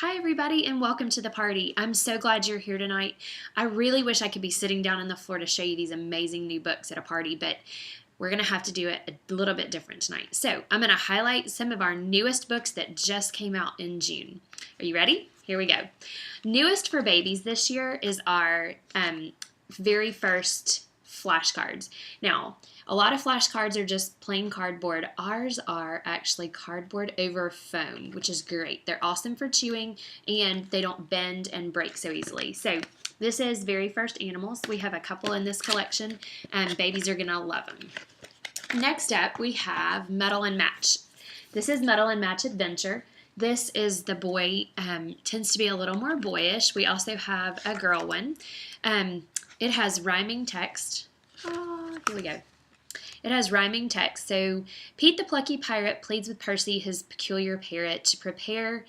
Hi everybody and welcome to the party. I'm so glad you're here tonight. I really wish I could be sitting down on the floor to show you these amazing new books at a party, but we're going to have to do it a little bit different tonight. So I'm going to highlight some of our newest books that just came out in June. Are you ready? Here we go. Newest for babies this year is our very first flashcards. Now, a lot of flashcards are just plain cardboard. Ours are actually cardboard over foam, which is great. They're awesome for chewing and they don't bend and break so easily. So this is Very First Animals. We have a couple in this collection and babies are going to love them. Next up, we have Metal and Match. This is Metal and Match Adventure. This is the boy, tends to be a little more boyish. We also have a girl one. It has rhyming text. Oh, here we go. It has rhyming text. So Pete the plucky pirate pleads with Percy, his peculiar parrot, to prepare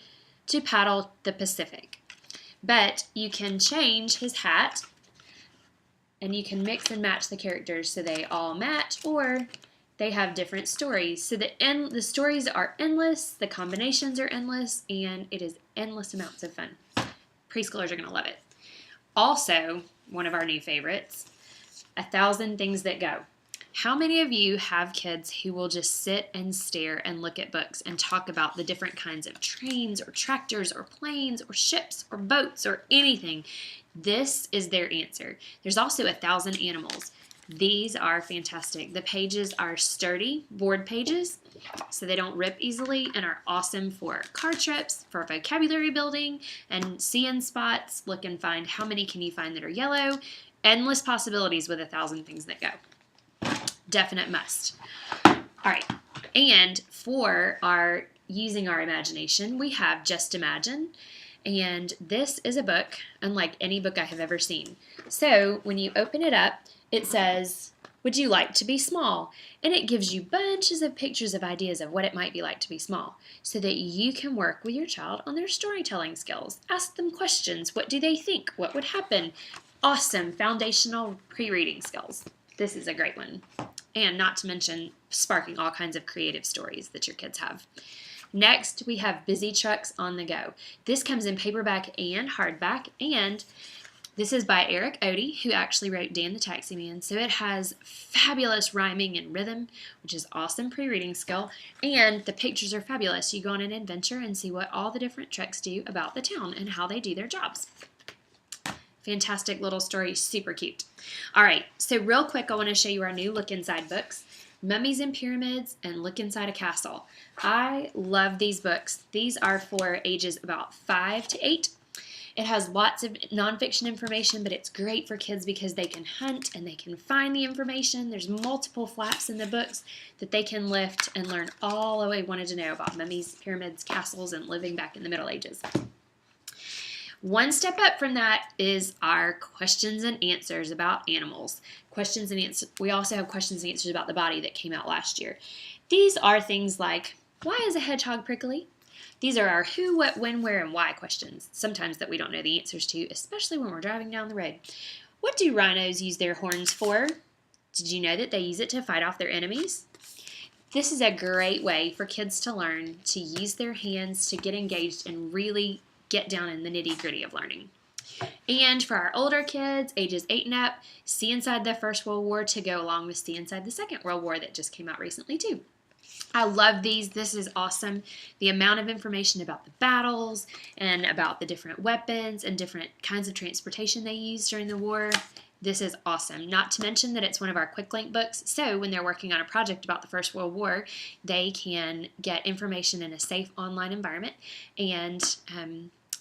to paddle the Pacific. But you can change his hat and you can mix and match the characters so they all match or they have different stories. So the stories are endless, the combinations are endless, and it is endless amounts of fun. Preschoolers are going to love it. Also, one of our new favorites, 1,000 Things That Go. How many of you have kids who will just sit and stare and look at books and talk about the different kinds of trains or tractors or planes or ships or boats or anything? This is their answer. There's also 1,000 Animals. These are fantastic. The pages are sturdy board pages, so they don't rip easily and are awesome for car trips, for vocabulary building, and seeing spots. Look and find how many can you find that are yellow. Endless possibilities with 1,000 Things That Go. Definite must. All right, and for our using our imagination, we have Just Imagine, and this is a book unlike any book I have ever seen. So when you open it up, it says, "Would you like to be small?" And it gives you bunches of pictures of ideas of what it might be like to be small so that you can work with your child on their storytelling skills. Ask them questions. What do they think? What would happen? Awesome foundational pre-reading skills. This is a great one. And not to mention sparking all kinds of creative stories that your kids have. Next, we have Busy Trucks on the Go. This comes in paperback and hardback, and this is by Eric Odie, who actually wrote Dan the Taxi Man. So it has fabulous rhyming and rhythm, which is awesome pre-reading skill, and the pictures are fabulous. You go on an adventure and see what all the different trucks do about the town and how they do their jobs. Fantastic little story, super cute. All right, so real quick, I want to show you our new Look Inside books, Mummies and Pyramids and Look Inside a Castle. I love these books. These are for ages about 5 to 8. It has lots of nonfiction information, but it's great for kids because they can hunt and they can find the information. There's multiple flaps in the books that they can lift and learn all they wanted to know about mummies, pyramids, castles, and living back in the Middle Ages. One step up from that is our questions and answers about animals. Questions and answers. We also have questions and answers about the body that came out last year. These are things like, why is a hedgehog prickly? These are our who, what, when, where, and why questions, sometimes that we don't know the answers to, especially when we're driving down the road. What do rhinos use their horns for? Did you know that they use it to fight off their enemies? This is a great way for kids to learn to use their hands to get engaged and really get down in the nitty-gritty of learning. And for our older kids, ages 8 and up, See Inside the First World War to go along with See Inside the Second World War that just came out recently too. I love these. This is awesome. The amount of information about the battles and about the different weapons and different kinds of transportation they used during the war. This is awesome. Not to mention that it's one of our quick link books, so when they're working on a project about the First World War, they can get information in a safe online environment and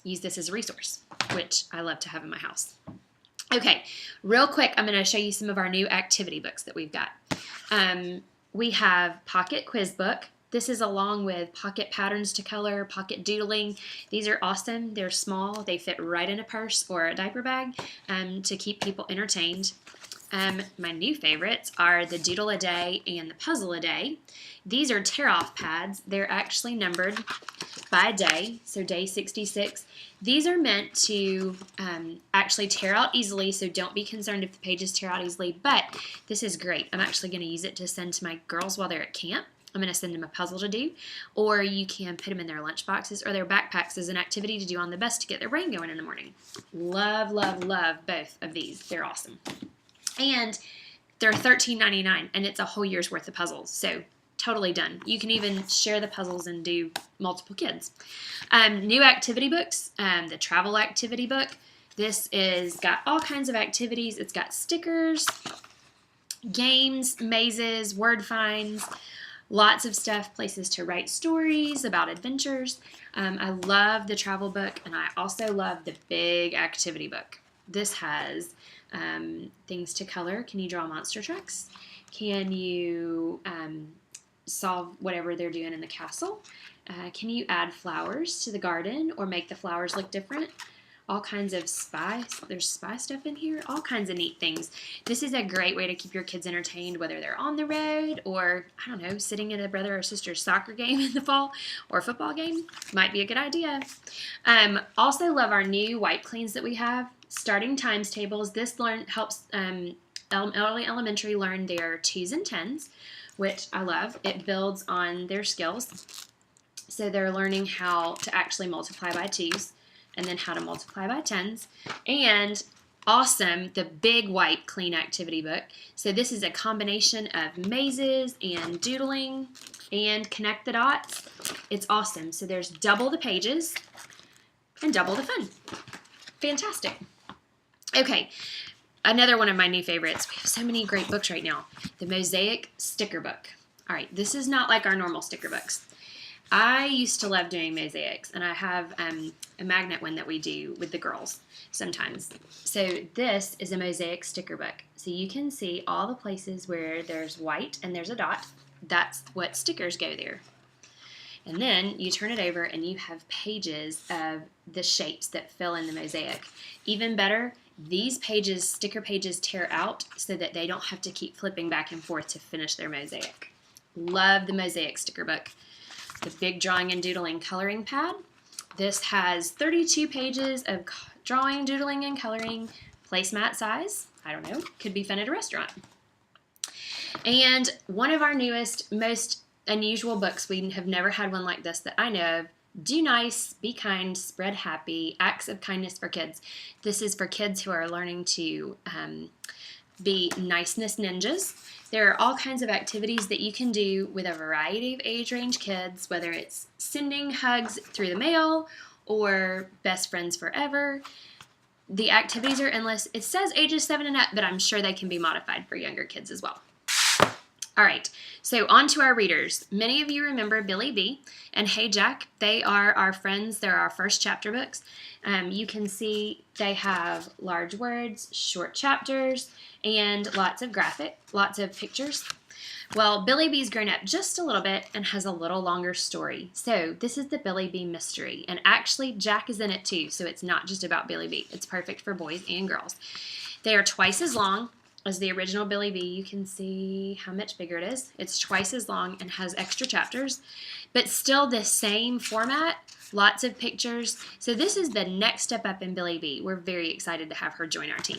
use this as a resource, which I love to have in my house. Okay, real quick, I'm going to show you some of our new activity books that we've got. We have Pocket Quiz Book. This is along with Pocket Patterns to Color, Pocket Doodling. These are awesome. They're small. They fit right in a purse or a diaper bag to keep people entertained. My new favorites are the Doodle a Day and the Puzzle a Day. These are tear-off pads. They're actually numbered by day, so day 66. These are meant to actually tear out easily, so don't be concerned if the pages tear out easily, but this is great. I'm actually going to use it to send to my girls while they're at camp. I'm going to send them a puzzle to do, or you can put them in their lunch boxes or their backpacks as an activity to do on the bus to get their brain going in the morning. Love, love, love both of these. They're awesome. And they're $13.99, and it's a whole year's worth of puzzles. So totally done. You can even share the puzzles and do multiple kids. New activity books, the travel activity book. This is got all kinds of activities. It's got stickers, games, mazes, word finds, lots of stuff, places to write stories about adventures. I love the travel book, and I also love the big activity book. This has things to color. Can you draw monster trucks? Can you solve whatever they're doing in the castle? Can you add flowers to the garden or make the flowers look different? All kinds of there's spy stuff in here, all kinds of neat things. This is a great way to keep your kids entertained, whether they're on the road or, I don't know, sitting at a brother or sister's soccer game in the fall or football game. Might be a good idea. Also love our new wipe cleans that we have. Starting times tables. This helps early elementary learn their 2s and 10s, which I love. It builds on their skills. So they're learning how to actually multiply by 2s and then how to multiply by 10s. And awesome, the big wipe clean activity book. So this is a combination of mazes and doodling and connect the dots. It's awesome. So there's double the pages and double the fun. Fantastic. Okay, another one of my new favorites. We have so many great books right now. The Mosaic Sticker Book. All right, this is not like our normal sticker books. I used to love doing mosaics, and I have a magnet one that we do with the girls sometimes. So this is a mosaic sticker book. So you can see all the places where there's white and there's a dot. That's what stickers go there. And then you turn it over and you have pages of the shapes that fill in the mosaic. Even better, these pages, sticker pages, tear out so that they don't have to keep flipping back and forth to finish their mosaic. Love the Mosaic Sticker Book. The big drawing and doodling coloring pad. This has 32 pages of drawing, doodling, and coloring, placemat size. I don't know, could be fun at a restaurant. And one of our newest, most unusual books, we have never had one like this that I know of, Do Nice, Be Kind, Spread Happy, Acts of Kindness for Kids. This is for kids who are learning to be niceness ninjas. There are all kinds of activities that you can do with a variety of age range kids, whether it's sending hugs through the mail or best friends forever. The activities are endless. It says ages 7 and up, but I'm sure they can be modified for younger kids as well. All right, so on to our readers. Many of you remember Billy B and Hey Jack. They are our friends. They're our first chapter books. You can see they have large words, short chapters, and lots of pictures. Well, Billy B's grown up just a little bit and has a little longer story. So this is the Billy B mystery. And actually, Jack is in it too, so it's not just about Billy B. It's perfect for boys and girls. They are twice as long as the original Billy B. You can see how much bigger it is. It's twice as long and has extra chapters, but still the same format, lots of pictures. So this is the next step up in Billy B. We're very excited to have her join our team.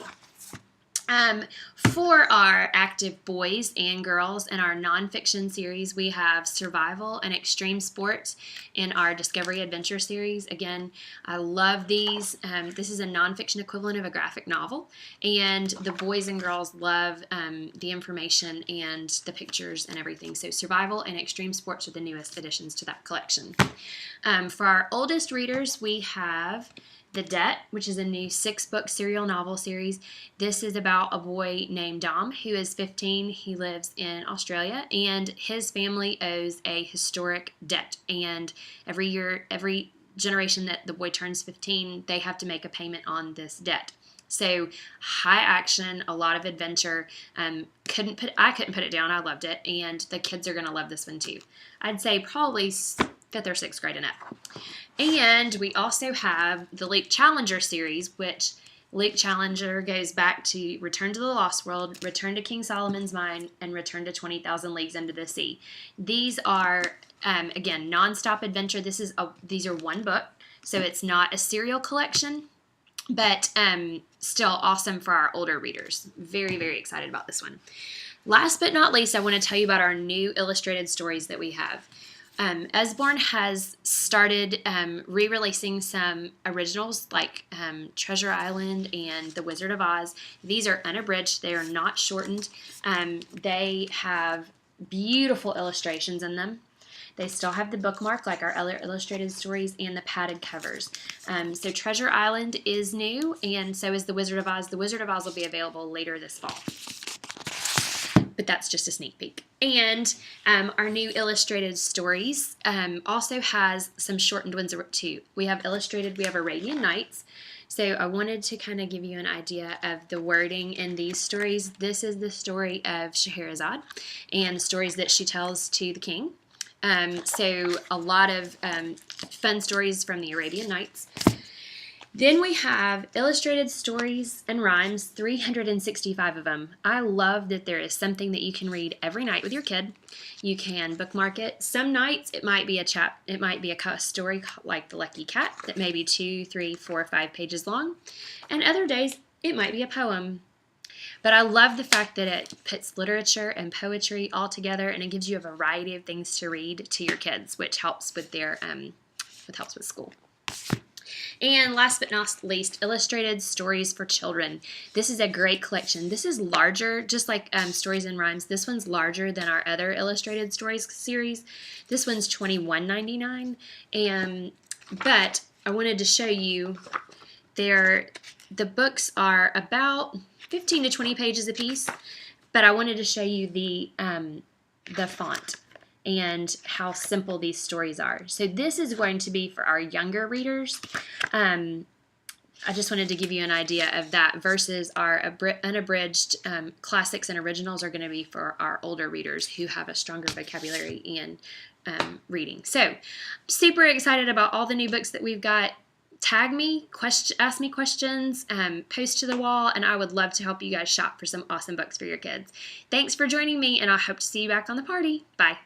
For our active boys and girls in our nonfiction series, we have survival and extreme sports in our Discovery Adventure series. Again, I love these. This is a nonfiction equivalent of a graphic novel, and the boys and girls love the information and the pictures and everything. So survival and extreme sports are the newest additions to that collection. For our oldest readers, we have The Debt, which is a new 6-book serial novel series. This is about a boy named Dom who is 15. He lives in Australia, and his family owes a historic debt. And every year, every generation that the boy turns 15, they have to make a payment on this debt. So high action, a lot of adventure. I couldn't put it down. I loved it, and the kids are going to love this one too. I'd say probably 5th or 6th grade and up. And we also have the Luke Challenger series, which Luke Challenger goes back to Return to the Lost World, Return to King Solomon's Mine, and Return to 20,000 Leagues Under the Sea. These are, again, nonstop adventure. These are one book, so it's not a serial collection, but still awesome for our older readers. Very, very excited about this one. Last but not least, I want to tell you about our new illustrated stories that we have. Usborne has started re-releasing some originals like Treasure Island and The Wizard of Oz. These are unabridged. They are not shortened. They have beautiful illustrations in them. They still have the bookmark like our other illustrated stories and the padded covers. So Treasure Island is new, and so is The Wizard of Oz. The Wizard of Oz will be available later this fall. But that's just a sneak peek. And our new illustrated stories also has some shortened ones too. We have Arabian Nights. So I wanted to kind of give you an idea of the wording in these stories. This is the story of Scheherazade and the stories that she tells to the king. So a lot of fun stories from the Arabian Nights. Then we have illustrated stories and rhymes, 365 of them. I love that there is something that you can read every night with your kid. You can bookmark it. Some nights it might be a story like The Lucky Cat that may be 2, 3, 4, 5 pages long, and other days it might be a poem. But I love the fact that it puts literature and poetry all together, and it gives you a variety of things to read to your kids, which helps with their school. And last but not least, illustrated stories for children. This is a great collection. This is larger, just like Stories and Rhymes. This one's larger than our other illustrated stories series. This one's $21.99. But I wanted to show you the books are about 15 to 20 pages a piece. But I wanted to show you the font and how simple these stories are. So this is going to be for our younger readers. I just wanted to give you an idea of that versus our unabridged classics and originals are going to be for our older readers who have a stronger vocabulary and reading. So super excited about all the new books that we've got. Tag me, ask me questions, post to the wall, and I would love to help you guys shop for some awesome books for your kids. Thanks for joining me, and I hope to see you back on the party. Bye.